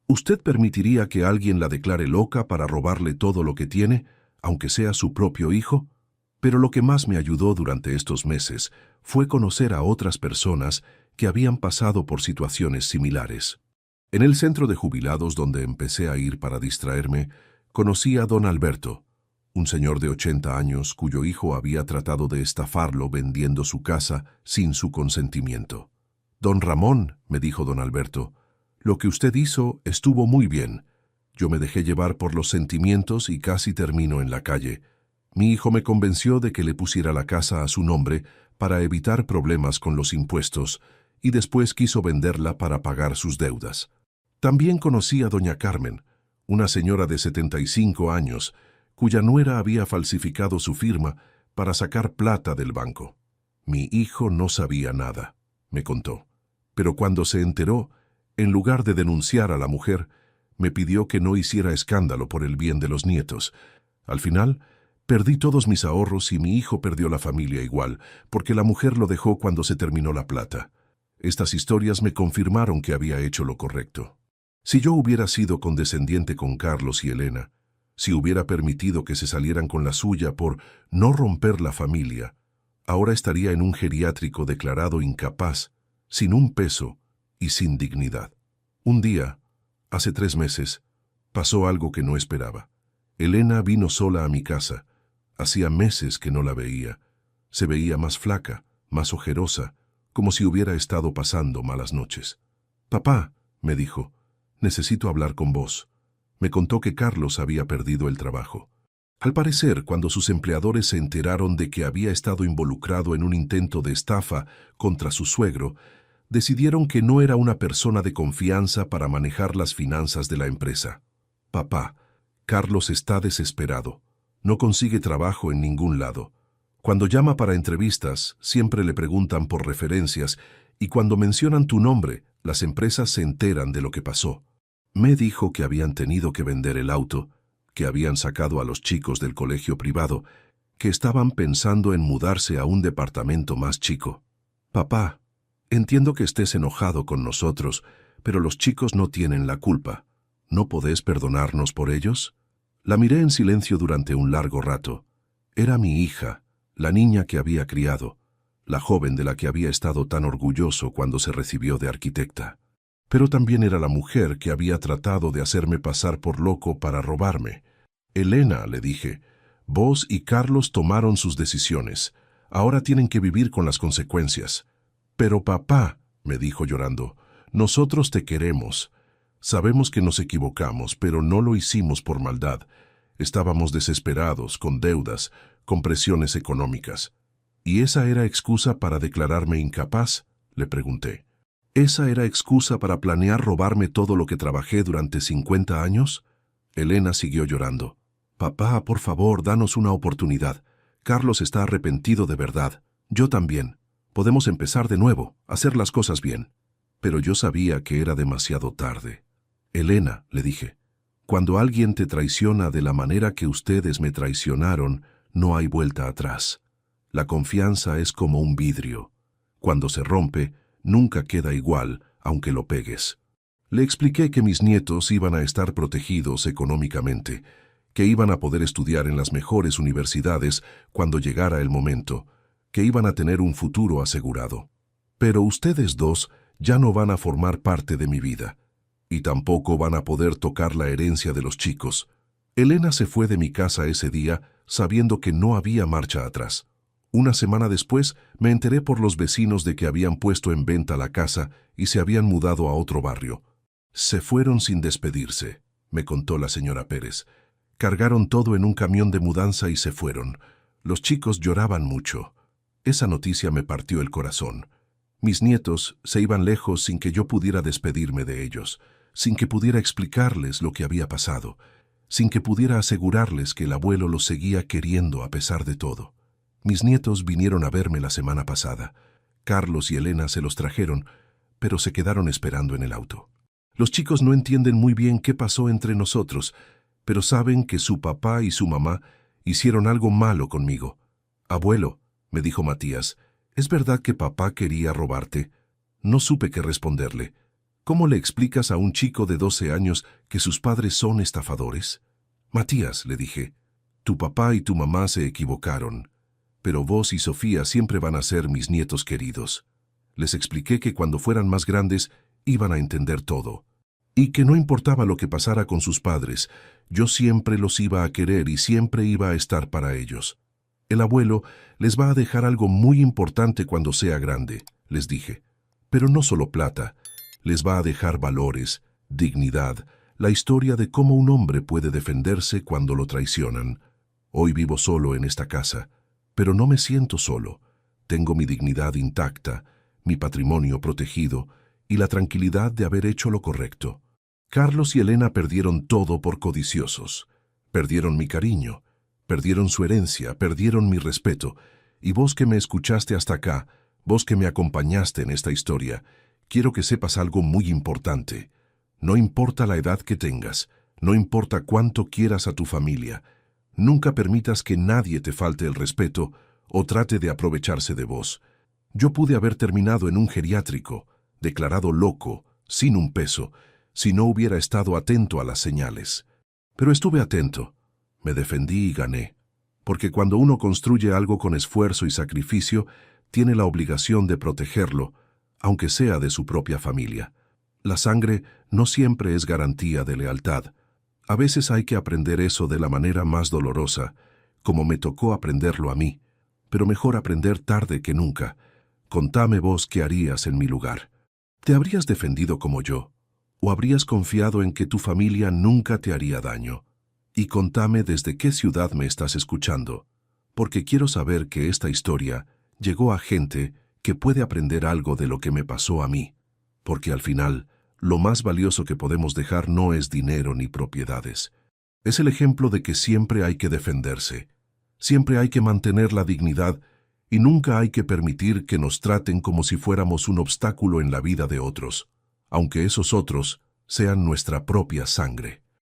«¿usted permitiría que alguien la declare loca para robarle todo lo que tiene, aunque sea su propio hijo?». Pero lo que más me ayudó durante estos meses fue conocer a otras personas que habían pasado por situaciones similares. En el centro de jubilados donde empecé a ir para distraerme, conocí a don Alberto, un señor de 80 años cuyo hijo había tratado de estafarlo vendiendo su casa sin su consentimiento. «Don Ramón», me dijo don Alberto, «lo que usted hizo estuvo muy bien. Yo me dejé llevar por los sentimientos y casi termino en la calle. Mi hijo me convenció de que le pusiera la casa a su nombre para evitar problemas con los impuestos y después quiso venderla para pagar sus deudas. También conocí a doña Carmen, una señora de 75 años, cuya nuera había falsificado su firma para sacar plata del banco. Mi hijo no sabía nada, me contó, pero cuando se enteró, en lugar de denunciar a la mujer, me pidió que no hiciera escándalo por el bien de los nietos. Al final, perdí todos mis ahorros y mi hijo perdió la familia igual, porque la mujer lo dejó cuando se terminó la plata. Estas historias me confirmaron que había hecho lo correcto. Si yo hubiera sido condescendiente con Carlos y Elena, si hubiera permitido que se salieran con la suya por no romper la familia, ahora estaría en un geriátrico declarado incapaz, sin un peso y sin dignidad. Un día, hace 3 meses, pasó algo que no esperaba. Elena vino sola a mi casa. Hacía meses que no la veía. Se veía más flaca, más ojerosa, como si hubiera estado pasando malas noches. «Papá», me dijo, «necesito hablar con vos». Me contó que Carlos había perdido el trabajo. Al parecer, cuando sus empleadores se enteraron de que había estado involucrado en un intento de estafa contra su suegro, decidieron que no era una persona de confianza para manejar las finanzas de la empresa. «Papá, Carlos está desesperado. No consigue trabajo en ningún lado. Cuando llama para entrevistas, siempre le preguntan por referencias y cuando mencionan tu nombre, las empresas se enteran de lo que pasó. Me dijo que habían tenido que vender el auto, que habían sacado a los chicos del colegio privado, que estaban pensando en mudarse a un departamento más chico. Papá, entiendo que estés enojado con nosotros, pero los chicos no tienen la culpa. ¿No podés perdonarnos por ellos?» La miré en silencio durante un largo rato. Era mi hija, la niña que había criado, la joven de la que había estado tan orgulloso cuando se recibió de arquitecta. Pero también era la mujer que había tratado de hacerme pasar por loco para robarme. «Elena», le dije, «vos y Carlos tomaron sus decisiones. Ahora tienen que vivir con las consecuencias». «Pero papá», me dijo llorando, «nosotros te queremos. Sabemos que nos equivocamos, pero no lo hicimos por maldad. Estábamos desesperados, con deudas, con presiones económicas». «¿Y esa era excusa para declararme incapaz?», le pregunté. «¿Esa era excusa para planear robarme todo lo que trabajé durante 50 años?» Elena siguió llorando. «Papá, por favor, danos una oportunidad. Carlos está arrepentido de verdad. Yo también. Podemos empezar de nuevo, hacer las cosas bien». Pero yo sabía que era demasiado tarde. «Elena», le dije, «cuando alguien te traiciona de la manera que ustedes me traicionaron, no hay vuelta atrás. La confianza es como un vidrio. Cuando se rompe, nunca queda igual, aunque lo pegues». Le expliqué que mis nietos iban a estar protegidos económicamente, que iban a poder estudiar en las mejores universidades cuando llegara el momento, que iban a tener un futuro asegurado. «Pero ustedes dos ya no van a formar parte de mi vida, y tampoco van a poder tocar la herencia de los chicos». Elena se fue de mi casa ese día sabiendo que no había marcha atrás. Una semana después me enteré por los vecinos de que habían puesto en venta la casa y se habían mudado a otro barrio. «Se fueron sin despedirse», me contó la señora Pérez. «Cargaron todo en un camión de mudanza y se fueron. Los chicos lloraban mucho». Esa noticia me partió el corazón. Mis nietos se iban lejos sin que yo pudiera despedirme de ellos, sin que pudiera explicarles lo que había pasado, sin que pudiera asegurarles que el abuelo los seguía queriendo a pesar de todo. Mis nietos vinieron a verme la semana pasada. Carlos y Elena se los trajeron, pero se quedaron esperando en el auto. Los chicos no entienden muy bien qué pasó entre nosotros, pero saben que su papá y su mamá hicieron algo malo conmigo. «Abuelo», me dijo Matías, «¿es verdad que papá quería robarte?» No supe qué responderle. ¿Cómo le explicas a un chico de 12 años que sus padres son estafadores? «Matías», le dije, «tu papá y tu mamá se equivocaron, pero vos y Sofía siempre van a ser mis nietos queridos». Les expliqué que cuando fueran más grandes iban a entender todo. y que no importaba lo que pasara con sus padres, yo siempre los iba a querer y siempre iba a estar para ellos. El abuelo les va a dejar algo muy importante cuando sea grande, les dije. Pero no solo plata, les va a dejar valores, dignidad, la historia de cómo un hombre puede defenderse cuando lo traicionan. Hoy vivo solo en esta casa, pero no me siento solo. Tengo mi dignidad intacta, mi patrimonio protegido y la tranquilidad de haber hecho lo correcto. Carlos y Elena perdieron todo por codiciosos. Perdieron mi cariño, perdieron su herencia, perdieron mi respeto. Y vos que me escuchaste hasta acá, vos que me acompañaste en esta historia, quiero que sepas algo muy importante. No importa la edad que tengas, no importa cuánto quieras a tu familia, nunca permitas que nadie te falte el respeto o trate de aprovecharse de vos. Yo pude haber terminado en un geriátrico, declarado loco, sin un peso, si no hubiera estado atento a las señales. Pero estuve atento, me defendí y gané. Porque cuando uno construye algo con esfuerzo y sacrificio, tiene la obligación de protegerlo, aunque sea de su propia familia. La sangre no siempre es garantía de lealtad. A veces hay que aprender eso de la manera más dolorosa, como me tocó aprenderlo a mí. Pero mejor aprender tarde que nunca. Contame vos qué harías en mi lugar. ¿Te habrías defendido como yo? ¿O habrías confiado en que tu familia nunca te haría daño? Y contame desde qué ciudad me estás escuchando, porque quiero saber que esta historia llegó a gente que puede aprender algo de lo que me pasó a mí, porque al final, lo más valioso que podemos dejar no es dinero ni propiedades. Es el ejemplo de que siempre hay que defenderse, siempre hay que mantener la dignidad y nunca hay que permitir que nos traten como si fuéramos un obstáculo en la vida de otros, aunque esos otros sean nuestra propia sangre.